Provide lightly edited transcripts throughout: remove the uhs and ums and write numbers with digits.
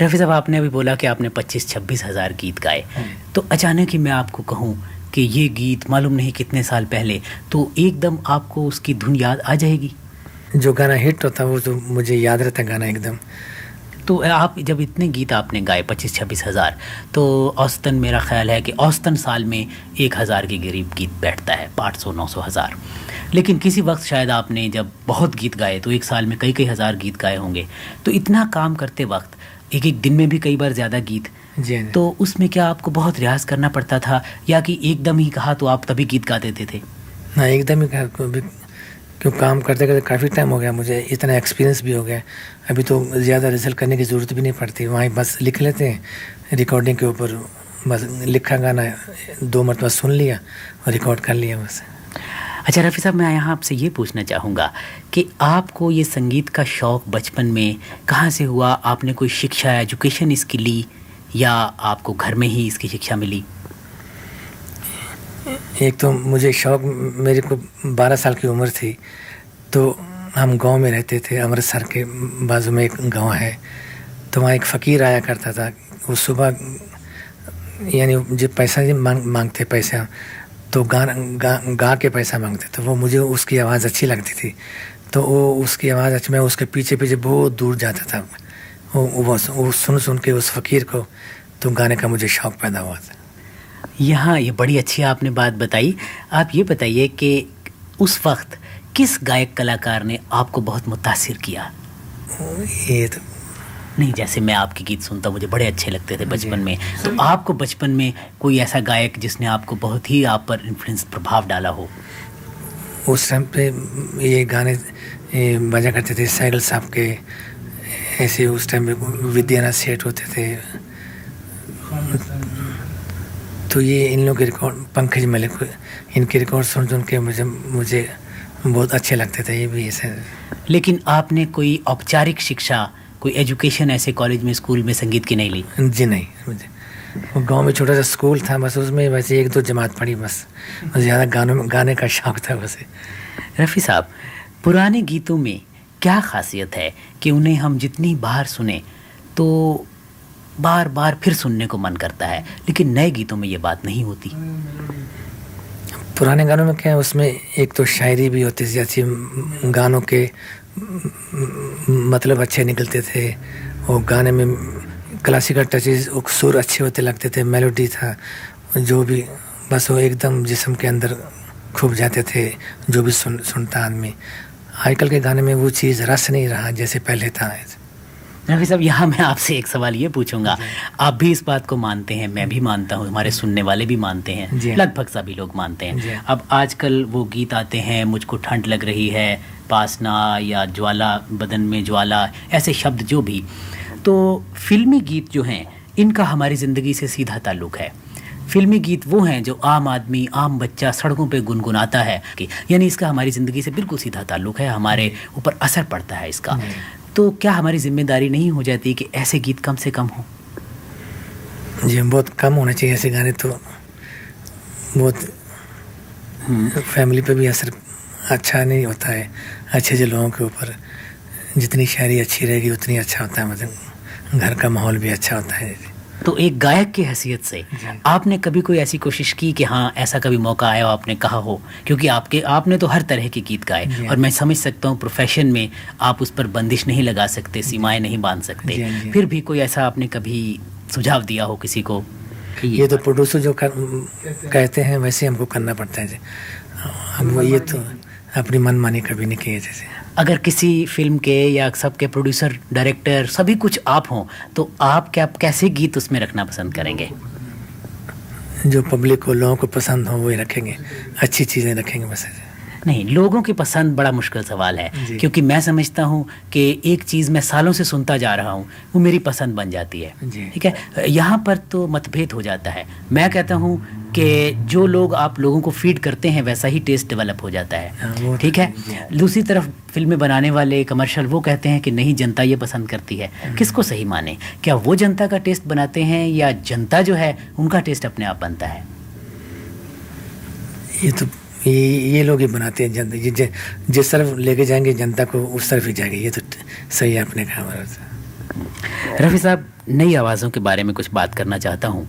रफ़ी साहब, आपने अभी बोला कि आपने 25-26 हज़ार गीत गाए, तो अचानक ही मैं आपको कहूँ कि ये गीत मालूम नहीं कितने साल पहले, तो एकदम आपको उसकी धुन याद आ जाएगी? जो गाना हिट होता है वो तो मुझे याद रहता है गाना एकदम। तो आप जब इतने गीत आपने गाए 25-26 हज़ार, तो औसतन मेरा ख्याल है कि औसतन साल में 1,000 के करीब गीत बैठता है, 500-900 हज़ार। लेकिन किसी वक्त शायद आपने जब बहुत गीत गाए तो एक साल में कई कई हज़ार गीत गाए होंगे, तो इतना काम करते वक्त एक एक दिन में भी कई बार ज़्यादा गीत, जी। तो उसमें क्या आपको बहुत रियाज़ करना पड़ता था, या कि एकदम ही कहा तो आप तभी गीत गा देते थे? ना, एकदम ही क्यों काम करते करते काफ़ी टाइम हो गया, मुझे इतना एक्सपीरियंस भी हो गया। अभी तो ज़्यादा रिसर्च करने की ज़रूरत भी नहीं पड़ती, वहीं बस लिख लेते हैं रिकॉर्डिंग के ऊपर, बस लिखा गाना 2 मरतबा सुन लिया और रिकॉर्ड कर लिया बस। अच्छा रफ़ी साहब, मैं यहाँ आपसे ये पूछना चाहूँगा कि आपको ये संगीत का शौक़ बचपन में कहाँ से हुआ? आपने कोई शिक्षा, एजुकेशन इसकी ली, या आपको घर में ही इसकी शिक्षा मिली? एक तो मुझे शौक़, मेरे को 12 साल की उम्र थी तो हम गांव में रहते थे, अमृतसर के बाजू में एक गांव है, तो वहाँ एक फ़कीर आया करता था। वो सुबह यानी जब पैसा मांगते पैसा, तो गा के पैसा मांगते, तो वो मुझे उसकी आवाज़ अच्छी लगती थी, तो वो उसकी आवाज़ अच्छी, मैं उसके पीछे पीछे बहुत दूर जाता था। वो सुन के उस फ़कीर को तो गाने का मुझे शौक़ पैदा हुआ था। यहाँ ये बड़ी अच्छी आपने बात बताई। आप ये बताइए कि उस वक्त किस गायक कलाकार ने आपको बहुत मुतासिर किया? ये तो नहीं, जैसे मैं आपके गीत सुनता, मुझे बड़े अच्छे लगते थे बचपन में, तो आपको बचपन में कोई ऐसा गायक जिसने आपको बहुत ही आप पर इन्फ्लुएंस, प्रभाव डाला हो? उस टाइम पे ये गाने बजा करते थे सैगल साहब के, ऐसे उस टाइम में विद्यानाथ सेठ होते थे, तो ये इन लोगों के रिकॉर्ड, पंकज मलिक, इनके रिकॉर्ड सुन के मुझे बहुत अच्छे लगते थे ये भी ऐसे। लेकिन आपने कोई औपचारिक शिक्षा, कोई एजुकेशन ऐसे कॉलेज में, स्कूल में संगीत की नहीं ली? जी नहीं, मुझे गांव में छोटा सा स्कूल था, बस उसमें वैसे 1-2 जमात पढ़ी बस, ज़्यादा गाने का शौक़ था वैसे। रफ़ी साहब, पुराने गीतों में क्या ख़ासियत है कि उन्हें हम जितनी बार सुने तो बार बार फिर सुनने को मन करता है, लेकिन नए गीतों में ये बात नहीं होती? पुराने गानों में क्या है, उसमें एक तो शायरी भी होती थी अच्छी, गानों के मतलब अच्छे निकलते थे, और गाने में क्लासिकल टचेस, सुर अच्छे होते लगते थे, मेलोडी था जो भी, बस वो एकदम जिस्म के अंदर खूब जाते थे जो भी सुनता आदमी। आजकल के गाने में वो चीज़, रस नहीं रहा जैसे पहले था। रफ़ी साहब, यहाँ मैं आपसे एक सवाल ये पूछूंगा, आप भी इस बात को मानते हैं, मैं भी मानता हूँ, हमारे सुनने वाले भी मानते हैं, लगभग सभी लोग मानते हैं। अब आजकल वो गीत आते हैं, मुझको ठंड लग रही है, पासना, या ज्वाला, बदन में ज्वाला, ऐसे शब्द जो भी, तो फिल्मी गीत जो हैं इनका हमारी ज़िंदगी से सीधा ताल्लुक़ है। फिल्मी गीत वो हैं जो आम आदमी, आम बच्चा सड़कों पे गुनगुनाता है, कि यानी इसका हमारी ज़िंदगी से बिल्कुल सीधा ताल्लुक़ है, हमारे ऊपर असर पड़ता है इसका। तो क्या हमारी जिम्मेदारी नहीं हो जाती कि ऐसे गीत कम से कम हों? जी, बहुत कम होने चाहिए ऐसे गाने, तो बहुत फैमिली पे भी असर अच्छा नहीं होता है, अच्छे लोगों के ऊपर। जितनी शायरी अच्छी रहेगी उतनी अच्छा होता है, मतलब घर का माहौल भी अच्छा होता है। तो एक गायक की हैसियत से आपने कभी कोई ऐसी कोशिश की कि हाँ, ऐसा कभी मौका आया हो, आपने कहा हो, क्योंकि आपने तो हर तरह के गीत गाए, और मैं समझ सकता हूँ प्रोफेशन में आप उस पर बंदिश नहीं लगा सकते, सीमाएं नहीं बांध सकते, फिर भी कोई ऐसा आपने कभी सुझाव दिया हो किसी को? ये तो प्रोड्यूसर जो कहते हैं वैसे हमको करना पड़ता है, हम ये तो अपनी मनमानी कभी नहीं किए। जैसे अगर किसी फिल्म के या सबके प्रोड्यूसर, डायरेक्टर सभी कुछ आप हों, तो आप कैसे गीत उसमें रखना पसंद करेंगे? जो पब्लिक को, लोगों को पसंद हो वही रखेंगे, अच्छी चीज़ें रखेंगे बस। नहीं, लोगों की पसंद बड़ा मुश्किल सवाल है, क्योंकि मैं समझता हूँ कि एक चीज़ मैं सालों से सुनता जा रहा हूँ, वो मेरी पसंद बन जाती है, ठीक है। यहाँ पर तो मतभेद हो जाता है। मैं कहता हूँ कि जो लोग आप लोगों को फीड करते हैं वैसा ही टेस्ट डेवलप हो जाता है, ठीक है। दूसरी तरफ फिल्में बनाने वाले, कमर्शियल, वो कहते हैं कि नहीं, जनता ये पसंद करती है। किसको सही माने? क्या वो जनता का टेस्ट बनाते हैं, या जनता जो है उनका टेस्ट अपने आप बनता है? ये लोग ही बनाते हैं, जनता जिस तरफ लेके जाएंगे जनता को उस तरफ ही जाएंगे, ये तो सही है आपने कहा। रफ़ी साहब, नई आवाज़ों के बारे में कुछ बात करना चाहता हूँ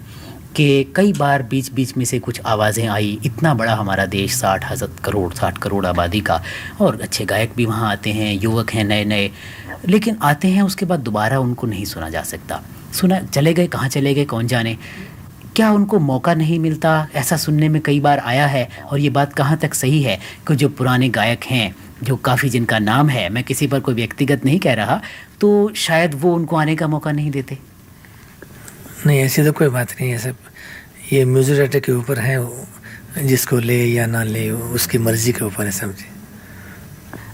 कि कई बार बीच बीच में से कुछ आवाज़ें आई। इतना बड़ा हमारा देश, 60 करोड़ आबादी का, और अच्छे गायक भी वहाँ आते हैं, युवक हैं नए नए, लेकिन आते हैं उसके बाद दोबारा उनको नहीं सुना जा सकता। सुना चले गए, कहाँ चले गए कौन जाने। क्या उनको मौका नहीं मिलता? ऐसा सुनने में कई बार आया है। और ये बात कहाँ तक सही है कि जो पुराने गायक हैं, जो काफ़ी जिनका नाम है, मैं किसी पर कोई व्यक्तिगत नहीं कह रहा, तो शायद वो उनको आने का मौका नहीं देते? नहीं, ऐसी तो कोई बात नहीं है। सब ये म्यूजिक डायरेक्टर के ऊपर है, जिसको ले या ना ले उसकी मर्जी के ऊपर है सब।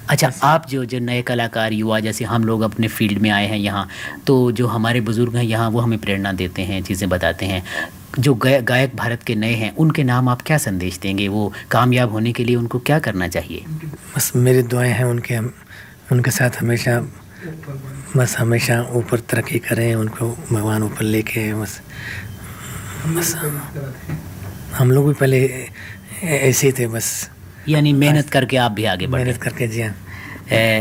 अच्छा, आप जो नए कलाकार, युवा, जैसे हम लोग अपने फील्ड में आए हैं यहाँ, तो जो हमारे बुज़ुर्ग हैं यहाँ, वो हमें प्रेरणा देते हैं, चीज़ें बताते हैं। जो गायक भारत के नए हैं, उनके नाम आप क्या संदेश देंगे? वो कामयाब होने के लिए उनको क्या करना चाहिए? बस मेरी दुआएं हैं उनके साथ हमेशा, बस हमेशा ऊपर तरक्की करें, उनको भगवान ऊपर लेके। बस हम लोग भी पहले ऐसे ही थे, बस यानी मेहनत करके आप भी आगे बढ़े। मेहनत करके, जी हाँ।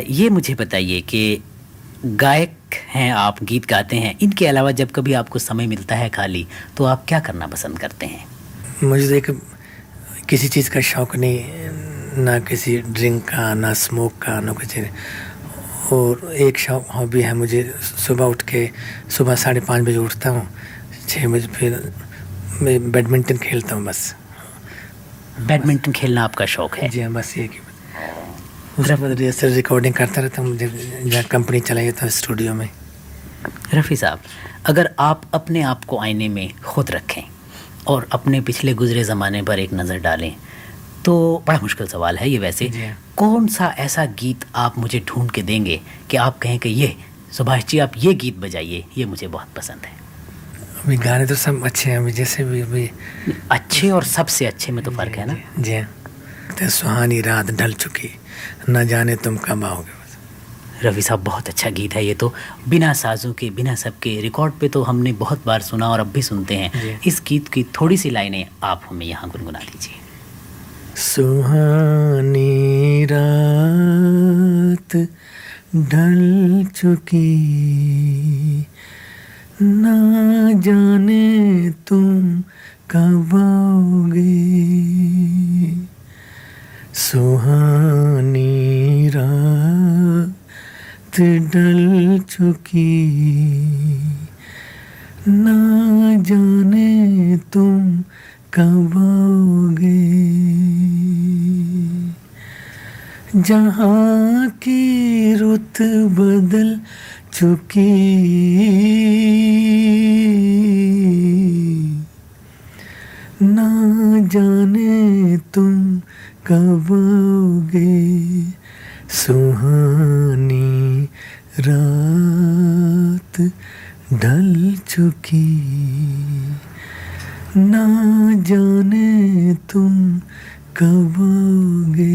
ये मुझे बताइए कि गायक हैं आप, गीत गाते हैं, इनके अलावा जब कभी आपको समय मिलता है खाली, तो आप क्या करना पसंद करते हैं? मुझे तो एक किसी चीज़ का शौक़ नहीं, ना किसी ड्रिंक का, ना स्मोक का, ना कुछ। और एक शौक हॉबी है मुझे, सुबह उठ के सुबह 5:30 बजे उठता हूँ, 6 बजे फिर मैं बैडमिंटन खेलता हूँ। बस बैडमिंटन खेलना आपका शौक़ है? जी हाँ, बस ये उसके बाद रिकॉर्डिंग करता रहता हूँ, जहाँ कंपनी चलाई था स्टूडियो में। रफ़ी साहब, अगर आप अपने आप को आईने में खुद रखें और अपने पिछले गुजरे ज़माने पर एक नज़र डालें, तो बड़ा मुश्किल सवाल है ये वैसे, कौन सा ऐसा गीत आप मुझे ढूंढ के देंगे कि आप कहें कि ये सुभाष जी, आप ये गीत बजाइए, ये मुझे बहुत पसंद है? अभी गाने तो सब अच्छे हैं, अभी जैसे भी अच्छे और सबसे अच्छे में तो फ़र्क है ना? जी हाँ। तो सुहानी रात ढल चुकी, न जाने तुम कब आओगे। रफ़ी साहब, बहुत अच्छा गीत है ये तो, बिना साज़ों के, बिना सबके, रिकॉर्ड पे तो हमने बहुत बार सुना और अब भी सुनते हैं। इस गीत की थोड़ी सी लाइनें आप हमें यहाँ गुनगुना दीजिए। सुहानी रात ढल चुकी, ना जाने तुम कब आओगे। सुहानी रात ढल चुकी, ना जाने तुम कब आओगे। जहाँ की रुत बदल चुकी, ना जाने तुम कब आओगे। सुहानी रात ढल चुकी, ना जाने तुम कब आओगे।